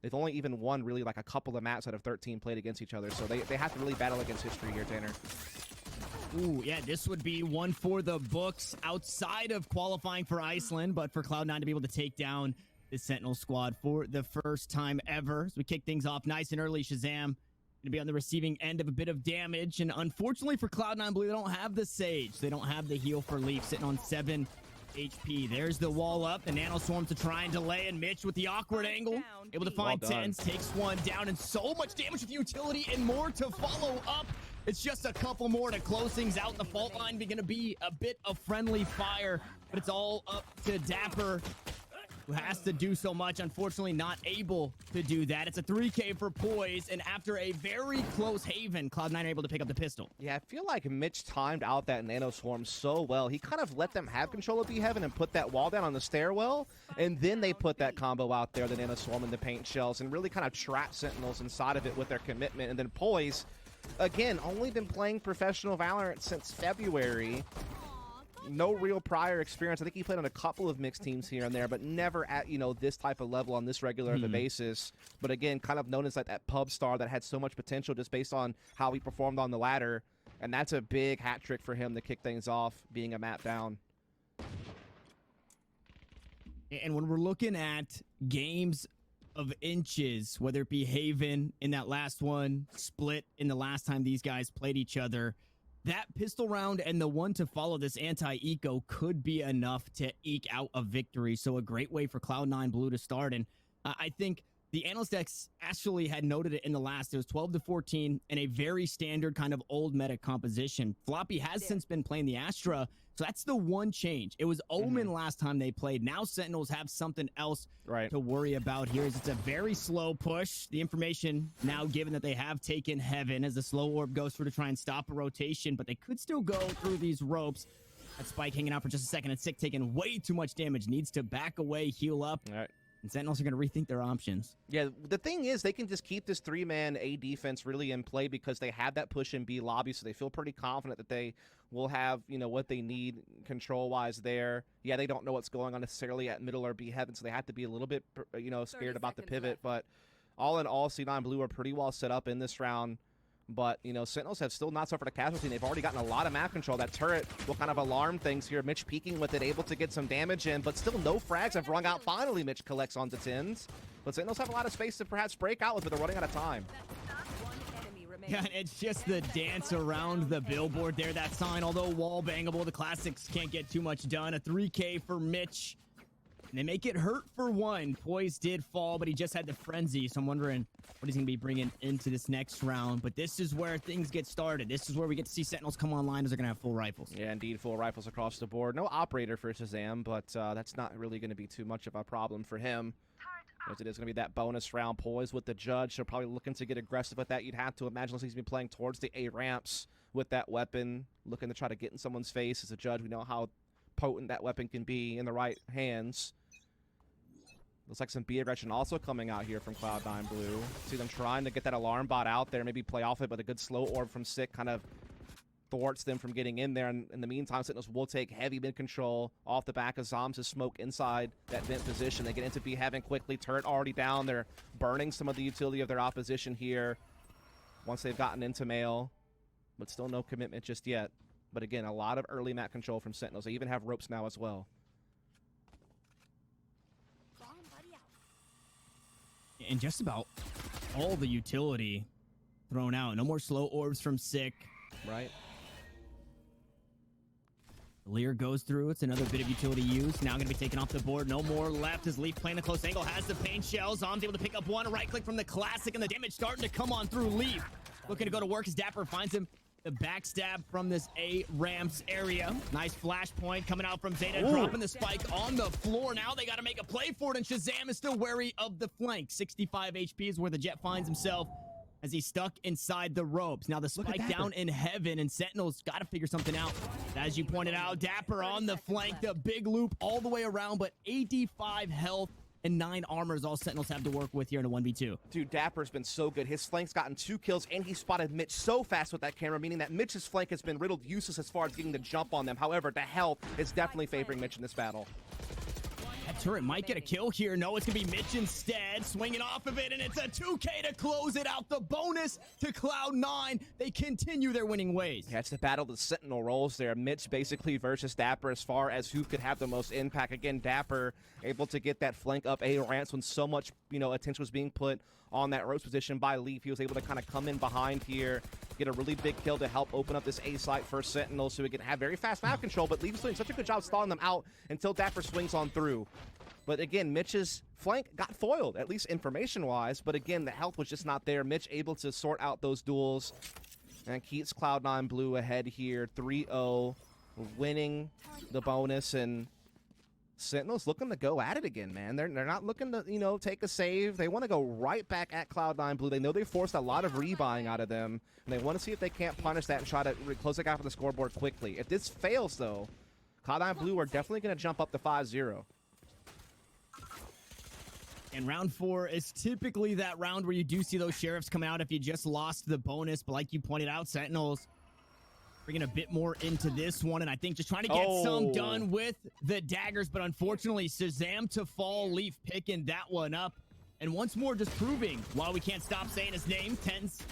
They've only even won really like a couple of maps out of 13 played against each other. So they have to really battle against history here, Tanner. Ooh, yeah, this would be one for the books outside of qualifying for Iceland, but for Cloud9 to be able to take down the Sentinel squad for the first time ever. As we kick things off nice and early, Shazam going to be on the receiving end of a bit of damage. And unfortunately for Cloud9 Blue, they don't have the Sage. They don't have the heal for Leaf, sitting on 7 HP. There's the wall up. The Nano Swarm to try and delay, and Mitch with the awkward angle. Able to find Tens, takes one down, and so much damage with utility and more to follow up. It's just a couple more to close things out. The fault line going to be a bit of friendly fire, but it's all up to Dapper, who has to do so much. Unfortunately, not able to do that. It's a 3K for Poise, and after a very close Haven, Cloud9 are able to pick up the pistol. Yeah, I feel like Mitch timed out that Nano Swarm so well. He kind of let them have control of B Heaven and put that wall down on the stairwell, and then they put that combo out there, the Nano Swarm and the paint shells, and really kind of trapped Sentinels inside of it with their commitment. And then Poise, again, only been playing professional Valorant since February. No real prior experience. I think he played on a couple of mixed teams here and there, but never at, this type of level on this regular of a basis. But again, kind of known as like that pub star that had so much potential just based on how he performed on the ladder. And that's a big hat trick for him to kick things off, being a map down. And when we're looking at games of inches, whether it be Haven in that last one, Split in the last time these guys played each other, that pistol round and the one to follow this anti-eco could be enough to eke out a victory. So a great way for Cloud9 Blue to start. And I think the analyst decks actually had noted it in the last. It was 12-14 and a very standard kind of old meta composition. Floppy has since been playing the Astra, so that's the one change. It was Omen last time they played. Now Sentinels have something else to worry about here. It's a very slow push. The information now given that they have taken Heaven as the slow orb goes through to try and stop a rotation, but they could still go through these ropes. That Spike hanging out for just a second, and Sick taking way too much damage. Needs to back away, heal up. All right. And Sentinels are going to rethink their options. Yeah, the thing is, they can just keep this 3-man A defense really in play because they have that push in B lobby, so they feel pretty confident that they will have, what they need control-wise there. Yeah, they don't know what's going on necessarily at middle or B Heaven, so they have to be a little bit, scared about the pivot. But all in all, C9 Blue are pretty well set up in this round. But, Sentinels have still not suffered a casualty. They've already gotten a lot of map control. That turret will kind of alarm things here. Mitch peeking with it, able to get some damage in, but still no frags have rung out. Finally, Mitch collects onto Tins. But Sentinels have a lot of space to perhaps break out with, but they're running out of time. Yeah, and it's just the dance around the billboard there. That sign, although wall bangable, the classics can't get too much done. A 3K for Mitch. And they make it hurt for one. Poise did fall, but he just had the frenzy. So I'm wondering what he's going to be bringing into this next round. But this is where things get started. This is where we get to see Sentinels come online as they're going to have full rifles. Yeah, indeed, full rifles across the board. No operator for Shazam, but that's not really going to be too much of a problem for him. As it is going to be that bonus round. Poise with the judge, so probably looking to get aggressive with that. You'd have to imagine he's been playing towards the A ramps with that weapon, looking to try to get in someone's face. As a judge, we know how potent that weapon can be in the right hands. Looks like some B aggression also coming out here from Cloud9 Blue. See them trying to get that alarm bot out there, maybe play off it, but a good slow orb from Sick kind of thwarts them from getting in there. And in the meantime, Sentinels will take heavy mid control off the back of Zoms' smoke inside that vent position. They get into B Heaven quickly. Turret already down. They're burning some of the utility of their opposition here once they've gotten into mail, but still no commitment just yet. But again, a lot of early map control from Sentinels. They even have ropes now as well. And just about all the utility thrown out. No more slow orbs from Sick. Right. Lear goes through. It's another bit of utility used. Now going to be taken off the board. No more left as Leaf playing a close angle. Has the paint shell. Zom's able to pick up one. A right click from the classic, and the damage starting to come on through Leaf. Looking to go to work as Dapper finds him. The backstab from this A ramps area. Nice flashpoint coming out from Zeta, dropping the spike on the floor. Now they got to make a play for it, and Shazam is still wary of the flank. 65 HP is where the Jet finds himself as he's stuck inside the ropes. Now the spike down in Heaven, and Sentinels got to figure something out. As you pointed out, Dapper on the flank, the big loop all the way around, but 85 health and 9 armors all Sentinels have to work with here in a 1v2. Dude, Dapper's been so good. His flank's gotten 2 kills, and he spotted Mitch so fast with that camera, meaning that Mitch's flank has been riddled useless as far as getting the jump on them. However, the health is definitely favoring Mitch in this battle. That turret might get a kill here. No, it's going to be Mitch instead, swinging off of it, and it's a 2K to close it out. The bonus to Cloud9. They continue their winning ways. Yeah, it's the battle of the Sentinel roles there. Mitch basically versus Dapper as far as who could have the most impact. Again, Dapper able to get that flank up A ramps when so much, attention was being put on that roast position by Leaf. He was able to kind of come in behind here, get a really big kill to help open up this A site for Sentinel so we can have very fast map control, but Leaf is doing such a good job stalling them out until Dapper swings on through. But again, Mitch's flank got foiled, at least information-wise, but again, the health was just not there. Mitch able to sort out those duels and keeps Cloud9 Blue ahead here, 3-0, winning the bonus, and Sentinels looking to go at it again, man. They're not looking to, take a save. They want to go right back at Cloud9 Blue. They know they forced a lot of rebuying out of them, and they want to see if they can't punish that and try to close the gap on the scoreboard quickly. If this fails, though, Cloud9 Blue are definitely going to jump up to 5-0. And round 4 is typically that round where you do see those sheriffs come out if you just lost the bonus. But like you pointed out, Sentinels bringing a bit more into this one, and I think just trying to get some done with the daggers, but unfortunately, Shazam to fall, Leaf picking that one up. And once more, just proving, while we can't stop saying his name, 10's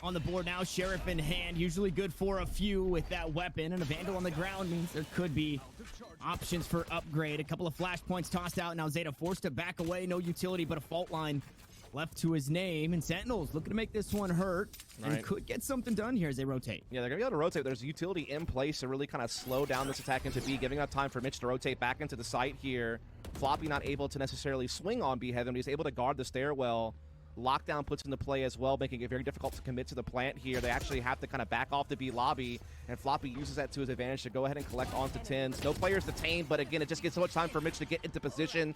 on the board now, Sheriff in hand, usually good for a few with that weapon, and a Vandal on the ground means there could be options for upgrade. A couple of flashpoints tossed out, now Zeta forced to back away, no utility, but a fault line left to his name, and Sentinels looking to make this one hurt and could get something done here as they rotate. Yeah, they're going to be able to rotate. There's utility in place to really kind of slow down this attack into B, giving up time for Mitch to rotate back into the site here. Floppy not able to necessarily swing on B Heaven, but he's able to guard the stairwell. Lockdown puts into play as well, making it very difficult to commit to the plant here. They actually have to kind of back off the B lobby, and Floppy uses that to his advantage to go ahead and collect onto 10s. No players detained, but again, it just gets so much time for Mitch to get into position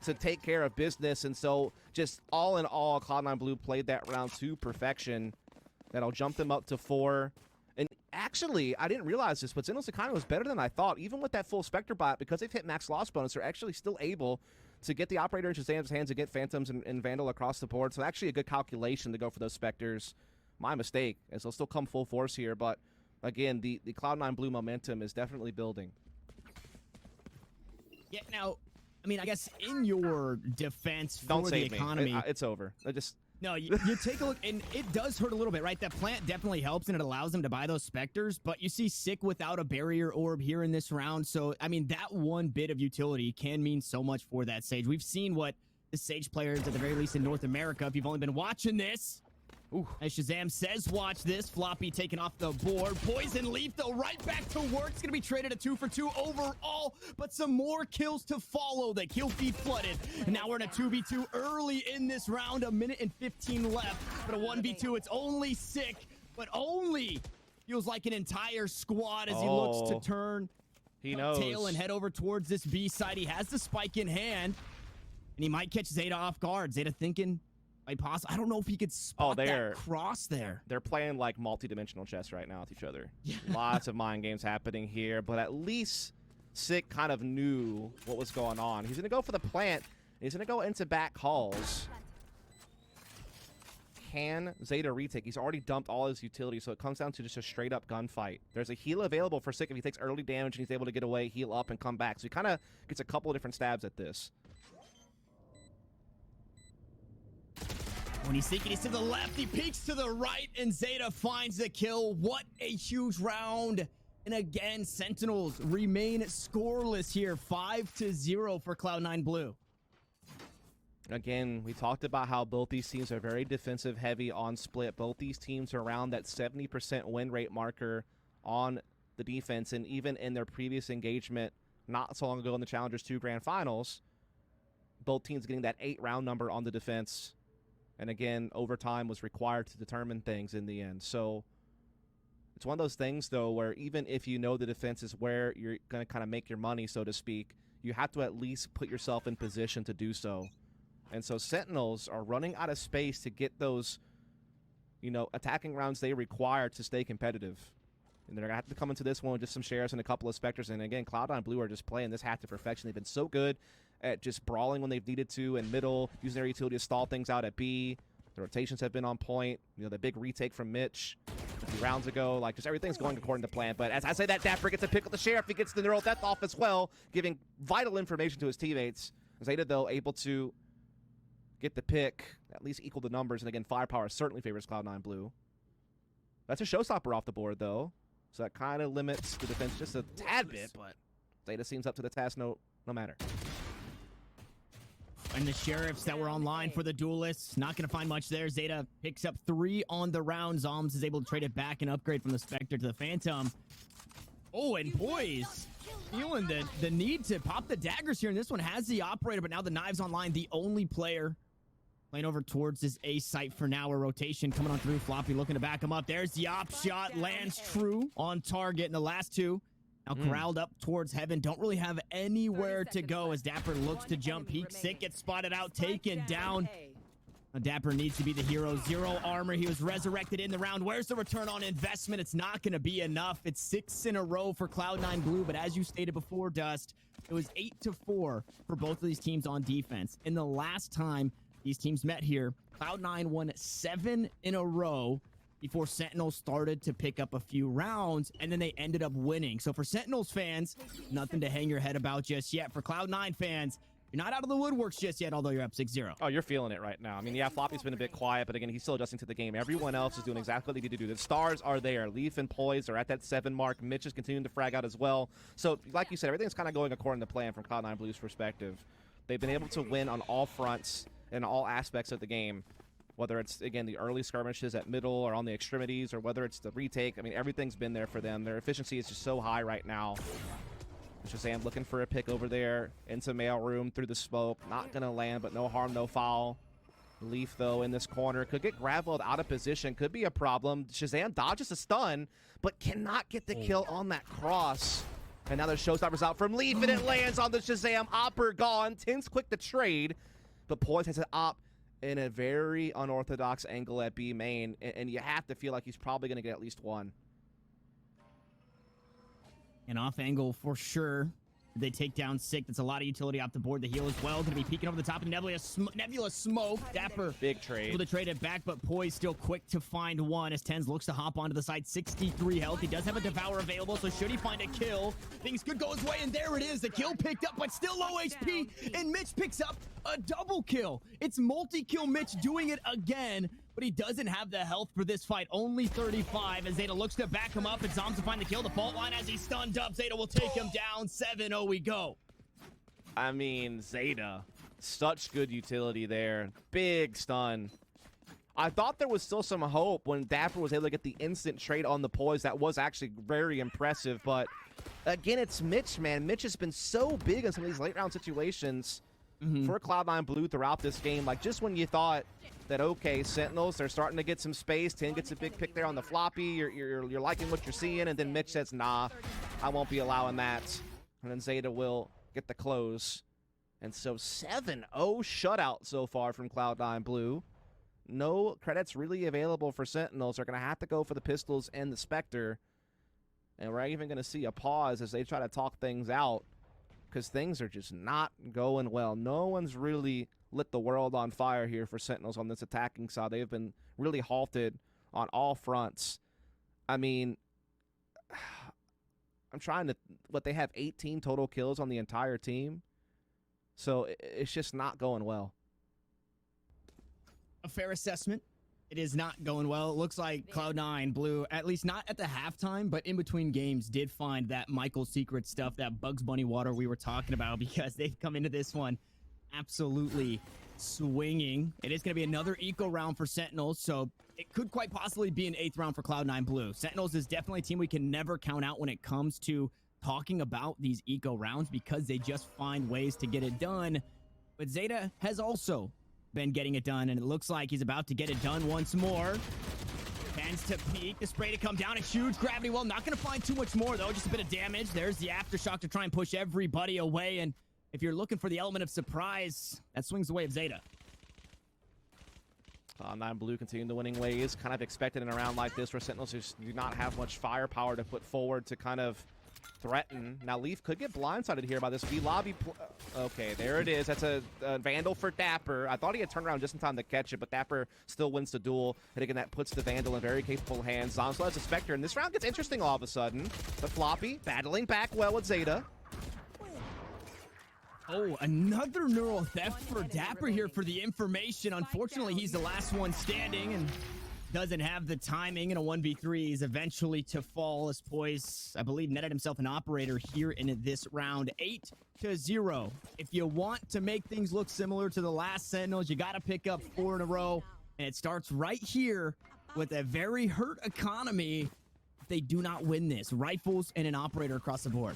to take care of business, and so just all in all, Cloud9 Blue played that round to perfection. That'll jump them up to 4. And actually, I didn't realize this, but Sentinels kind of was better than I thought. Even with that full Spectre bot, because they've hit max loss bonus, they're actually still able to get the Operator in Shazam's hands and get Phantoms and Vandal across the board. So actually a good calculation to go for those Spectres. My mistake, as they'll still come full force here, but again, the Cloud9 Blue momentum is definitely building. Yeah, now, I mean, I guess in your defense for Don't the save economy, me. It's over. No, you take a look, and it does hurt a little bit, right? That plant definitely helps, and it allows them to buy those Spectres, but you see Sick without a barrier orb here in this round, so, I mean, that one bit of utility can mean so much for that Sage. We've seen what the Sage players, at the very least in North America, if you've only been watching this, as Shazam says, watch this. Floppy taken off the board. Poison Leaf, though, right back to work. It's going to be traded a 2-for-2 overall, but some more kills to follow. The kill feed flooded. And now we're in a 2v2 early in this round. 1 minute and 15 left. But a 1v2, it's only Sick, but only feels like an entire squad as he looks to turn tail and head over towards this B side. He has the spike in hand, and he might catch Zeta off guard. Zeta thinking, I don't know if he could spot that cross there. They're playing like multi-dimensional chess right now with each other. Lots of mind games happening here, but at least Sick kind of knew what was going on. He's going to go for the plant. He's going to go into back halls. Can Zeta retake? He's already dumped all his utility, so it comes down to just a straight-up gunfight. There's a heal available for Sick if he takes early damage and he's able to get away, heal up, and come back. So he kind of gets a couple of different stabs at this. When he's thinking he's to the left, he peeks to the right, and Zeta finds the kill. What a huge round. And again, Sentinels remain scoreless here. 5-0 for Cloud9 Blue. Again, we talked about how both these teams are very defensive heavy on split. Both these teams are around that 70% win rate marker on the defense. And even in their previous engagement not so long ago in the Challengers 2 Grand Finals, both teams getting that 8-round number on the defense. And again, overtime was required to determine things in the end. So it's one of those things, though, where even if you know the defense is where you're going to kind of make your money, so to speak, you have to at least put yourself in position to do so. And so Sentinels are running out of space to get those, attacking rounds they require to stay competitive. And they're going to have to come into this one with just some shares and a couple of Spectres. And again, Cloud9 Blue are just playing this hat to perfection. They've been so good at just brawling when they've needed to in middle, using their utility to stall things out at B. The rotations have been on point. The big retake from Mitch a few rounds ago. Just everything's going according to plan. But as I say that, Dapper gets a pick with the Sheriff. He gets the neural death off as well, giving vital information to his teammates. Zeta, though, able to get the pick, at least equal the numbers. And again, firepower certainly favors Cloud9 Blue. That's a showstopper off the board, though. So that kind of limits the defense just a tad bit, but Zeta seems up to the task no matter. And the Sheriffs that were online for the Duelists, not going to find much there. Zeta picks up 3 on the round. Zombs is able to trade it back and upgrade from the Spectre to the Phantom. Oh, and boys, feeling the need to pop the daggers here. And this one has the Operator, but now the Knives online. The only player playing over towards his A site for now. A rotation coming on through. Floppy looking to back him up. There's the op shot. Lands true on target. And the last 2 now corralled up towards heaven. Don't really have anywhere to go as Dapper looks to jump. Peek sick, gets spotted out, taken down. Now Dapper needs to be the hero. 0 armor. He was resurrected in the round. Where's the return on investment? It's not going to be enough. It's 6 in a row for Cloud9 Blue, but as you stated before, Dust, it was 8-4 for both of these teams on defense. And the last time these teams met here, Cloud9 won 7 in a row before Sentinels started to pick up a few rounds, and then they ended up winning. So for Sentinels fans, nothing to hang your head about just yet. For Cloud9 fans, you're not out of the woodworks just yet, although you're up 6-0. Oh, you're feeling it right now. I mean, yeah, Floppy's been a bit quiet, but again, he's still adjusting to the game. Everyone else is doing exactly what they need to do. The stars are there. Leaf and Poise are at that 7 mark. Mitch is continuing to frag out as well. So, like you said, everything's kind of going according to plan from Cloud9 Blue's perspective. They've been able to win on all fronts in all aspects of the game. Whether it's, again, the early skirmishes at middle or on the extremities, or whether it's the retake. I mean, everything's been there for them. Their efficiency is just so high right now. Shazam looking for a pick over there into mailroom through the smoke. Not going to land, but no harm, no foul. Leaf, though, in this corner. Could get graveled out of position. Could be a problem. Shazam dodges a stun, but cannot get the kill on that cross. And now there's showstoppers out from Leaf, and it lands on the Shazam. Opper gone. Tin's quick to trade, but Poise has an op in a very unorthodox angle at B main, and you have to feel like he's probably going to get at least 1. An off angle for sure. They take down Sick. That's a lot of utility off the board. The heal as well. Going to be peeking over the top of Nebula Smoke. Dapper big trade. Able to trade it back, but Poise still quick to find 1 as Tens looks to hop onto the side. 63 health. He does have a Devour available, so should he find a kill, things could go his way, and there it is. The kill picked up, but still low HP, and Mitch picks up a double kill. It's multi-kill Mitch doing it again, but he doesn't have the health for this fight. Only 35 as Zeta looks to back him up, and Zombs to find the kill. The fault line as he's stunned up. Zeta will take him down. 7-0 we go. I mean, Zeta, such good utility there. Big stun. I thought there was still some hope when Dapper was able to get the instant trade on the Poise. That was actually very impressive, but again, it's Mitch, man. Mitch has been so big in some of these late round situations for Cloud9 Blue throughout this game. Like, just when you thought that, okay, Sentinels, they're starting to get some space. 10 gets a big pick there on the floppy. You're liking what you're seeing, and then Mitch says, nah, I won't be allowing that. And then Zeta will get the close. And so 7-0 shutout so far from Cloud9 Blue. No credits really available for Sentinels. They're going to have to go for the pistols and the Spectre. And we're even going to see a pause as they try to talk things out, because things are just not going well. No one's really lit the world on fire here for Sentinels on this attacking side. They've been really halted on all fronts. I mean, I'm trying to, they have 18 total kills on the entire team. So it's just not going well. A fair assessment. It is not going well. It looks like Cloud9 Blue, at least not at the halftime, but in between games, did find that Michael Secret stuff, that Bugs Bunny water we were talking about, because they've come into this one absolutely swinging. It is going to be another eco round for Sentinels, so it could quite possibly be an 8th round for Cloud9 Blue. Sentinels is definitely a team we can never count out when it comes to talking about these eco rounds, because they just find ways to get it done. But Zeta has also been getting it done, and it looks like he's about to get it done once more. Tends to peek, the spray to come down, a huge gravity well. Not going to find too much more, though, just a bit of damage. There's the aftershock to try and push everybody away, and if you're looking for the element of surprise, that swings the way of Zeta. Cloud9 Blue continuing the winning ways. Kind of expected in a round like this where Sentinels just do not have much firepower to put forward to kind of threaten. Now Leaf could get blindsided here by this V-Lobby. Okay, there it is. That's a Vandal for Dapper. I thought he had turned around just in time to catch it, but Dapper still wins the duel. And again, that puts the Vandal in very capable hands. Zonslow has a Spectre, and this round gets interesting all of a sudden. But Floppy battling back well with Zeta. Oh, another neural theft for Dapper here for the information. Unfortunately, he's the last one standing and doesn't have the timing in a 1v3. He's eventually to fall as Poise, I believe, netted himself an operator here in this round. 8-0. If you want to make things look similar to the last Sentinels, you got to pick up 4 in a row. And it starts right here with a very hurt economy if they do not win this. Rifles and an operator across the board.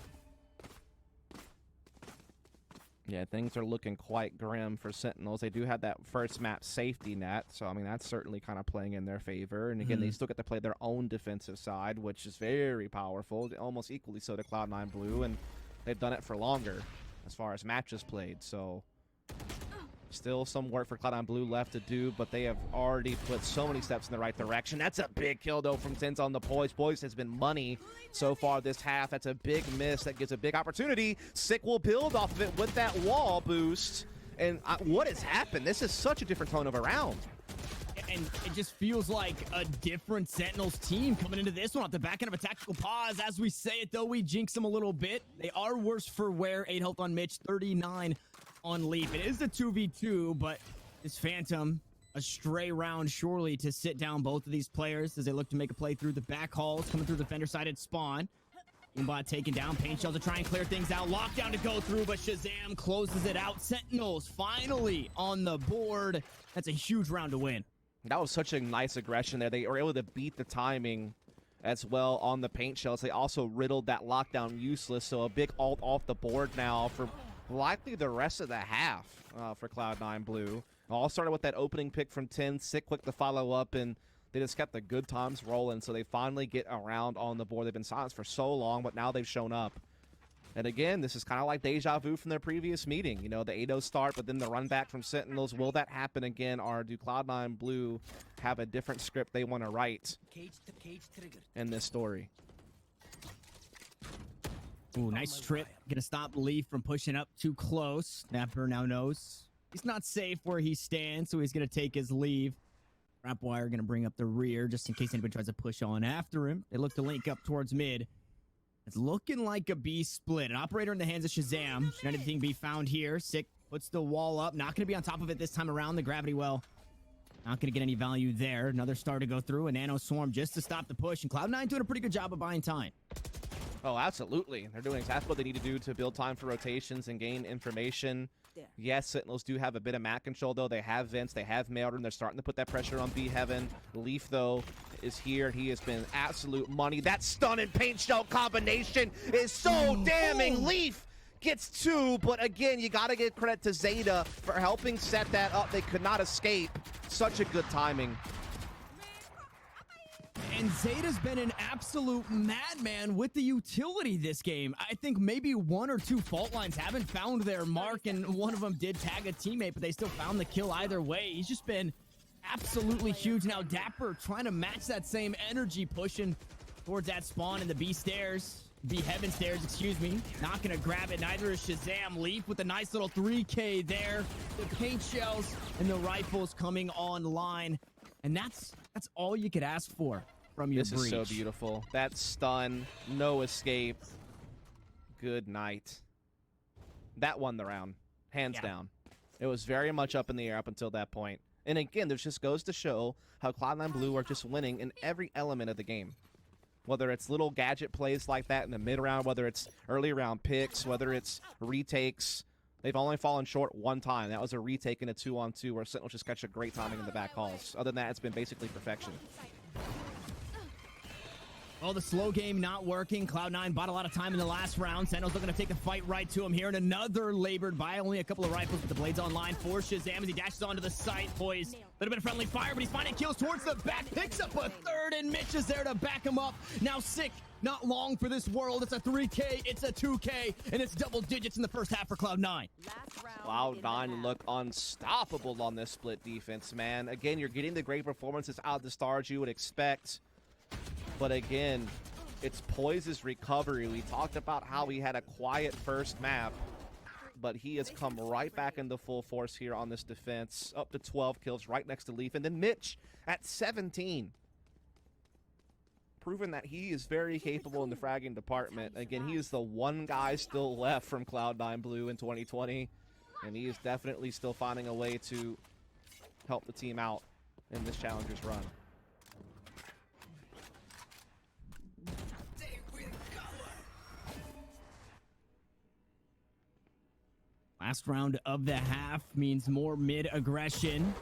Yeah, things are looking quite grim for Sentinels. They do have that first map safety net, so I mean that's certainly kind of playing in their favor. And again, they still get to play their own defensive side, which is very powerful, almost equally so to Cloud9 Blue, and they've done it for longer as far as matches played. So still some work for Cloud9 Blue left to do, but they have already put so many steps in the right direction. That's a big kill, though, from Tins on the Poise. Poise has been money so far this half. That's a big miss. That gives a big opportunity. Sick will build off of it with that wall boost. And what has happened? This is such a different tone of a round. And it just feels like a different Sentinels team coming into this one off the back end of a tactical pause. As we say it, though, we jinx them a little bit. They are worse for wear. 8 health on Mitch, 39 on Leaf. It is a 2v2, but this Phantom, a stray round surely to sit down both of these players as they look to make a play through the back halls, coming through the Fender-sided spawn. Umbot taken down, Paint Shell to try and clear things out. Lockdown to go through, but Shazam closes it out. Sentinels finally on the board. That's a huge round to win. That was such a nice aggression there. They were able to beat the timing as well on the Paint Shells. They also riddled that lockdown useless, so a big ult off the board now for likely the rest of the half for Cloud9 Blue. All started with that opening pick from 10, Sick quick to follow up, and they just kept the good times rolling, so they finally get around on the board. They've been silenced for so long, but now they've shown up. And again, this is kind of like deja vu from their previous meeting. You know, the 8-0 start, but then the run back from Sentinels. Will that happen again, or do Cloud9 Blue have a different script they want to write in this story? Ooh, nice trip. Gonna stop Leaf from pushing up too close. Snapper now knows he's not safe where he stands, so he's gonna take his leave. Rapwire gonna bring up the rear just in case anybody tries to push on after him. They look to link up towards mid. It's looking like a B split. An operator in the hands of Shazam. Should anything be found here? Sick puts the wall up. Not gonna be on top of it this time around. The gravity well. Not gonna get any value there. Another star to go through. A nano swarm just to stop the push. And Cloud9 doing a pretty good job of buying time. Oh, absolutely. They're doing exactly what they need to do to build time for rotations and gain information. Yes, Sentinels do have a bit of map control, though. They have Vince, they have Mailroom. They're starting to put that pressure on B Heaven. Leaf, though, is here. He has been absolute money. That stun and Paint Shell combination is so damning. Leaf gets 2, but again, you got to give credit to Zeta for helping set that up. They could not escape. Such a good timing. And Zeta's been an absolute madman with the utility this game. I think maybe 1 or 2 fault lines haven't found their mark, and one of them did tag a teammate, but they still found the kill either way. He's just been absolutely huge. Now Dapper trying to match that same energy, pushing towards that spawn in the B stairs. B Heaven stairs, excuse me. Not gonna grab it, neither is Shazam. Leaf with a nice little 3K there. The Paint Shells and the rifles coming online. And that's all you could ask for from your breach. This is so beautiful. That stun, no escape. Good night. That won the round, hands down. It was very much up in the air up until that point. And again, this just goes to show how Cloud9 Blue are just winning in every element of the game. Whether it's little gadget plays like that in the mid round, whether it's early round picks, whether it's retakes. They've only fallen short one time. That was a retake in a 2-on-2 where Sentinels just catch a great timing in the back halls. Other than that, it's been basically perfection. Oh, the slow game not working. Cloud9 bought a lot of time in the last round. Sentinels looking to take the fight right to him here. And another labored by only a couple of rifles with the blades online for Shazam as he dashes onto the site. Poise, a little bit of friendly fire, but he's finding kills towards the back. Picks up a third, and Mitch is there to back him up. Now Sick, not long for this world. It's a 3K, it's a 2K, and it's double digits in the first half for Cloud9. Cloud9 look unstoppable on this split defense, man. Again, you're getting the great performances out of the stars you would expect. But again, it's Poise's recovery. We talked about how he had a quiet first map, but he has come right back into full force here on this defense. Up to 12 kills right next to Leaf. And then Mitch at 17. proven that he is very capable in the fragging department. Again, he is the one guy still left from Cloud9 Blue in 2020, and he is definitely still finding a way to help the team out in this Challengers run. Last round of the half means more mid-aggression.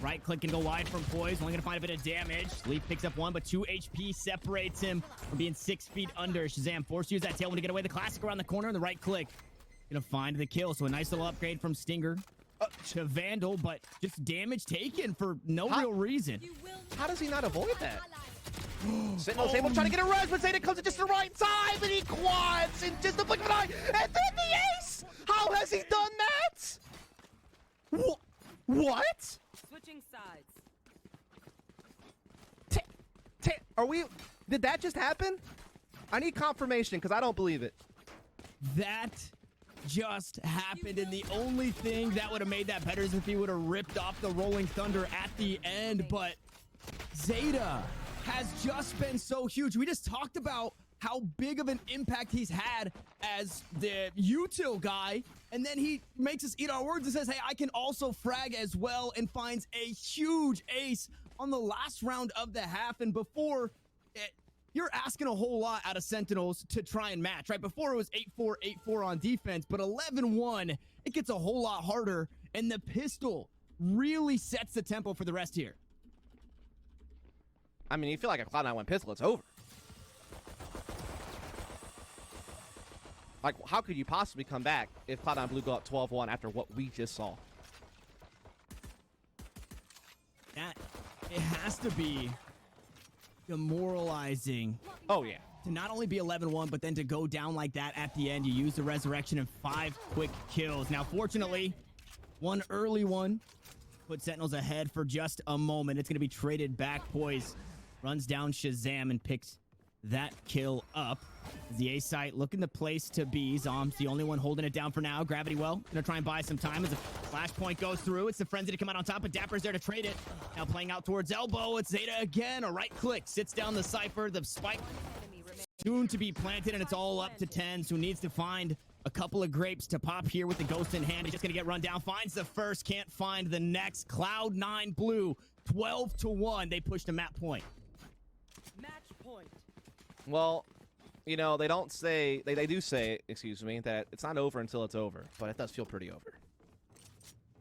Right click and go wide from Poise. Only going to find a bit of damage. Leaf picks up 1, but 2 HP separates him from being 6 feet under. Shazam forced to use that tailwind to get away. The classic around the corner and the right click. Going to find the kill. So a nice little upgrade from Stinger to Vandal, but just damage taken for no real reason. How does he not avoid that? Sentinels able to try to get a rush, but Zeta comes at just the right time, and he quads in just the blink of an eye, and then the ace! How has he done that? What? Switching sides. Are we... Did that just happen? I need confirmation, because I don't believe it. That just happened, and the only thing that would have made that better is if he would have ripped off the Rolling Thunder at the end, but Zeta has just been so huge. We just talked about how big of an impact he's had as the util guy, and then he makes us eat our words and says, hey, I can also frag as well, and finds a huge ace on the last round of the half. And before, you're asking a whole lot out of Sentinels to try and match, right? Before it was 8-4, 8-4 on defense, but 11-1, it gets a whole lot harder, and the pistol really sets the tempo for the rest here. I mean, you feel like a Cloud9 went pistol, it's over. Like, how could you possibly come back if Cloud9 Blue go up 12-1 after what we just saw? That, it has to be demoralizing. Oh, yeah. To not only be 11-1, but then to go down like that at the end. You use the resurrection and 5 quick kills. Now, fortunately, one early one put Sentinels ahead for just a moment. It's going to be traded back. Poise runs down Shazam and picks that kill up. The A site looking the place to be. Zom's the only one holding it down for now. Gravity Well gonna try and buy some time as a flashpoint goes through. It's the Frenzy to come out on top, but Dapper's there to trade it. Now playing out towards elbow. It's Zeta again. A right click sits down the Cypher. The spike soon to be planted, and it's all up to 10. So needs to find a couple of grapes to pop here with the ghost in hand. He's just gonna get run down. Finds the first, can't find the next. Cloud9 Blue 12-1. They pushed a map point. Match point. Well, you know, they don't say, they do say, excuse me, that it's not over until it's over, but it does feel pretty over.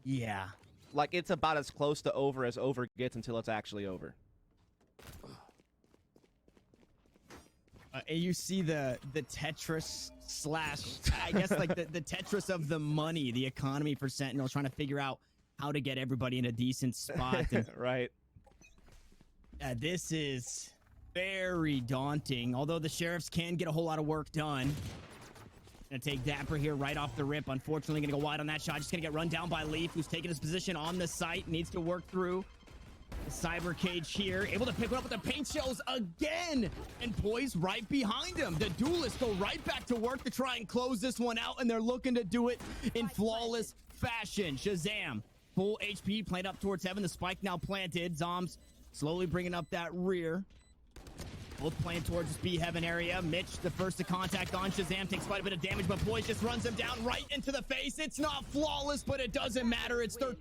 Yeah. Like, it's about as close to over as over gets until it's actually over. You see the Tetris slash, I guess, like the Tetris of the money, the economy for Sentinels, trying to figure out how to get everybody in a decent spot. And, right. this is very daunting, although the Sheriffs can get a whole lot of work done. Gonna take Dapper here right off the rip. Unfortunately, gonna go wide on that shot. Just gonna get run down by Leaf, who's taking his position on the site. Needs to work through the cyber cage here. Able to pick one up with the paint shells again. And Poise right behind him. The duelists go right back to work to try and close this one out, and they're looking to do it in flawless fashion. Shazam, full HP, played up towards heaven. The spike now planted. Zoms slowly bringing up that rear. Both playing towards the B heaven area. Mitch, the first to contact on Shazam, takes quite a bit of damage, but Poise just runs him down right into the face. It's not flawless, but it doesn't matter. It's 13.